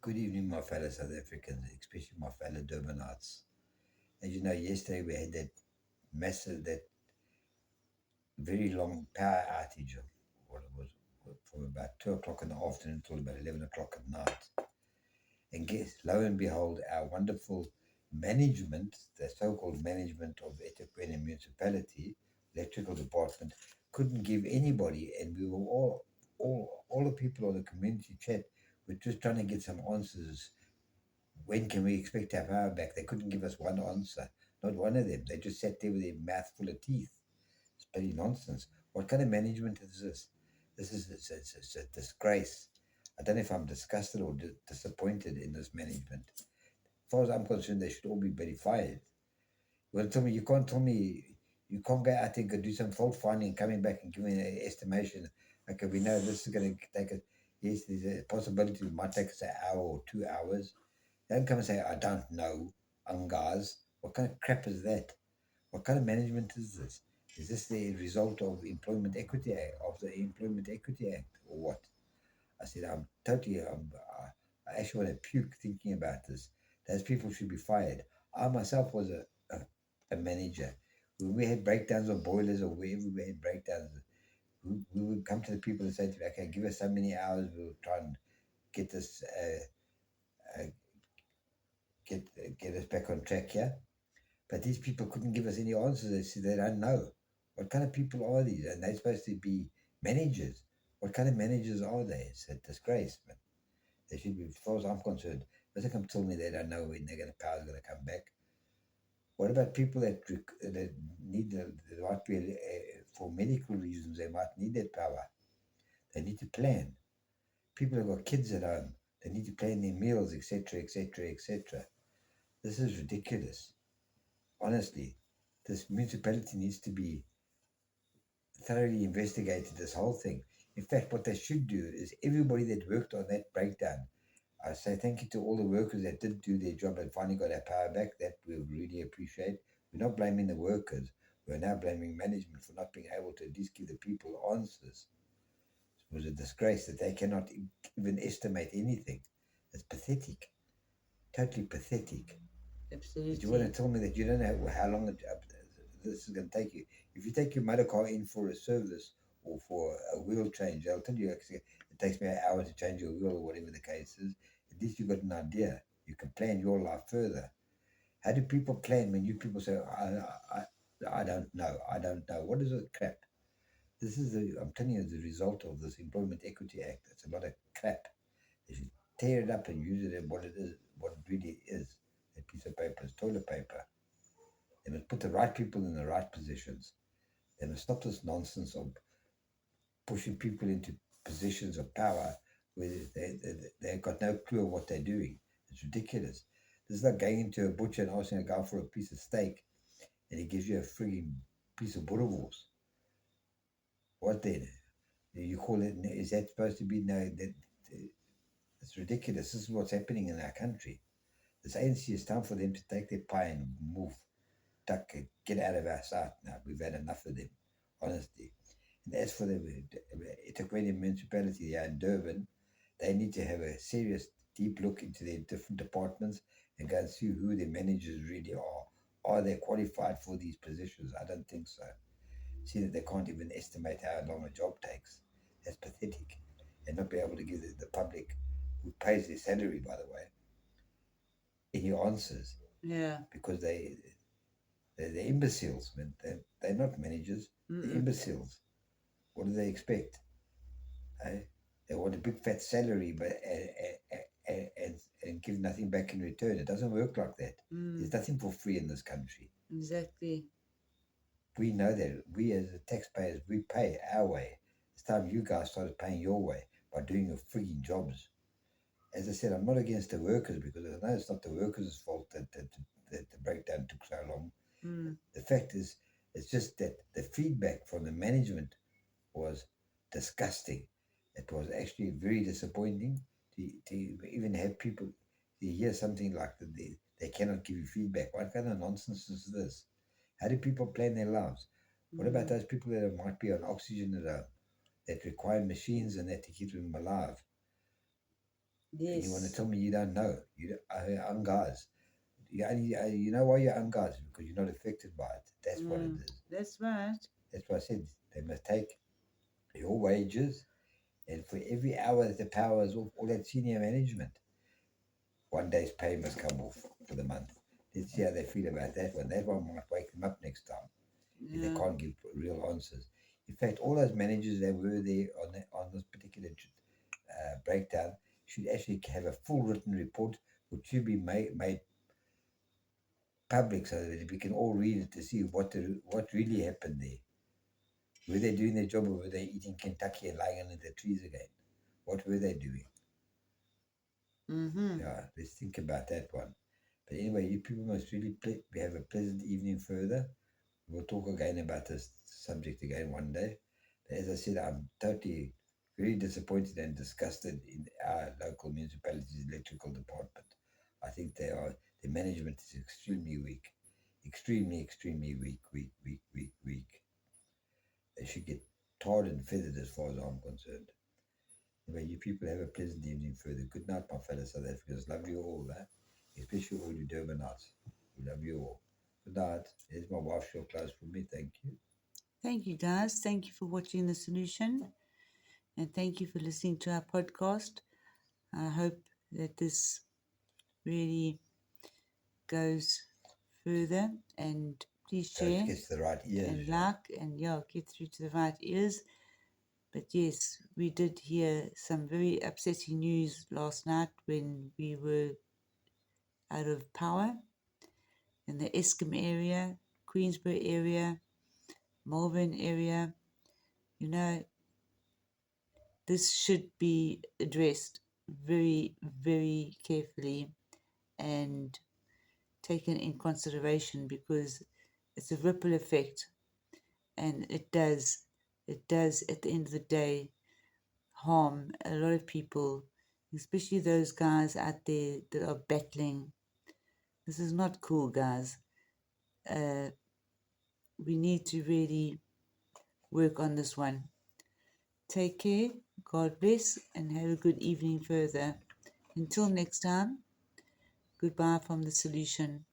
Good evening, my fellow South Africans, especially my fellow Durbanites. As you know, yesterday we had that massive, that very long power outage of what it was from about 2 o'clock in the afternoon until about 11 o'clock at night. And guess, lo and behold, our wonderful management, the so-called management of eThekwini municipality, electrical department, couldn't give anybody, and we were all the people on the community chat were just trying to get some answers. When can we expect our power back? They couldn't give us one answer. Not one of them. They just sat there with their mouth full of teeth. It's bloody nonsense. What kind of management is this? This is it's a disgrace. I don't know if I'm disgusted or disappointed in this management. As far as I'm concerned, they should all be bloody fired. You want to tell me you can't go out there and go do some fault finding and coming back and giving an estimation. Okay, we know this is going to take us. Yes, there's a possibility it might take us an hour or 2 hours. Don't come and say, I don't know, guys. What kind of crap is that? What kind of management is this? Is this the result of Employment Equity Act, of the Employment Equity Act, or what? I said, I actually want to puke thinking about this. Those people should be fired. I myself was a manager. When we had breakdowns of boilers or wherever we had breakdowns, we would come to the people and say to them, okay, give us so many hours, we'll try and get this, uh, get us back on track here. But these people couldn't give us any answers. They said they don't know. What kind of people are these? And they're supposed to be managers. What kind of managers are they? It's a disgrace, man. They should be, as far as I'm concerned, doesn't come tell me they don't know when power's going to come back. What about people that need there might be for medical reasons they might need that power? They need to plan. People who've got kids at home, they need to plan their meals, etc., etc., etc. This is ridiculous. Honestly, this municipality needs to be thoroughly investigated, this whole thing. In fact, what they should do is everybody that worked on that breakdown, I say thank you to all the workers that did do their job and finally got our power back. That we really appreciate. We're not blaming the workers. We're now blaming management for not being able to at least give the people answers. It was a disgrace that they cannot even estimate anything. It's pathetic. Totally pathetic. But you want to Absolutely. tell me that you don't know how long this is going to take you? If you take your motor car in for a service or for a wheel change, they'll tell you actually it takes me an hour to change your wheel or whatever the case is. At least you've got an idea. You can plan your life further. How do people plan when you people say, I don't know, I don't know? What is this crap? I'm telling you, the result of this Employment Equity Act. It's a lot of crap. They should tear it up and use it in what it is, what it really is. A piece of paper is toilet paper. They must put the right people in the right positions. They must stop this nonsense of pushing people into positions of power where they've got no clue of what they're doing. It's ridiculous. This is like going into a butcher and asking a guy for a piece of steak and he gives you a frigging piece of boerewors. What then? You call it, is that supposed to be, no, that it's ridiculous. This is what's happening in our country. This ANC, is time for them to take their pie and move, duck, get out of our sight now. We've had enough of them, honestly. And as for the eThekwini municipality here in Durban, they need to have a serious, deep look into their different departments and go and see who their managers really are. Are they qualified for these positions? I don't think so. See that they can't even estimate how long a job takes. That's pathetic. And not be able to give the public, who pays their salary, by the way, any answers Yeah. because they're imbeciles, man. They're not managers. They're Mm-mm. imbeciles. What do they expect? Eh? They want a big fat salary, but and give nothing back in return. It doesn't work like that. Mm. There's nothing for free in this country. Exactly. We know that. We as the taxpayers, we pay our way. It's time you guys started paying your way by doing your frigging jobs. As I said, I'm not against the workers because I know it's not the workers' fault that the breakdown took so long. Mm. The fact is, it's just that the feedback from the management was disgusting. It was actually very disappointing to even have people to hear something like that they cannot give you feedback. What kind of nonsense is this? How do people plan their lives? What about Mm. those people that might be on oxygen at home, that require machines and that to keep them alive? And you want to Yes. tell me you don't know? Young guys. You know why you're young guys? Because you're not affected by it. That's what it is. That's right. That's why I said they must take your wages, and for every hour that the power is off, all that senior management, one day's pay must come off for the month. Let's see how they feel about that one. That one might wake them up next time if they Yeah. can't give real answers. In fact, all those managers that were there on this particular breakdown should actually have a full written report, which should be made public so that we can all read it to see what really happened there. Were they doing their job, or were they eating Kentucky and lying under the trees again? What were they doing? Mm-hmm. Yeah, let's think about that one. But anyway, you people must really have a pleasant evening further. We'll talk again about this subject again one day. But as I said, I'm totally very disappointed and disgusted in our local municipality's electrical department. I think the management is extremely weak. Extremely, extremely weak, weak, weak, weak, weak. They should get tarred and feathered as far as I'm concerned. Anyway, you people have a pleasant evening further. Good night, my fellow South Africans. Love you all, eh? Especially all you Durbanites. We love you all. Good night. Here's my wife. She'll close for me. Thank you. Thank you, guys. Thank you for watching The Solution, and thank you for listening to our podcast. I hope that this really goes further, and please Goes share gets the right ears, and yeah. like, and yeah, get through to the right ears. But yes, we did hear some very upsetting news last night when we were out of power in the Eskom area, Queensborough area, Malvern area. You know, this should be addressed very, very carefully and taken in consideration, because it's a ripple effect, and it does at the end of the day harm a lot of people, especially those guys out there that are battling. This is not cool, guys. uh, we need to really work on this one. Take care, God bless, and have a good evening further. Until next time, goodbye from The Solution.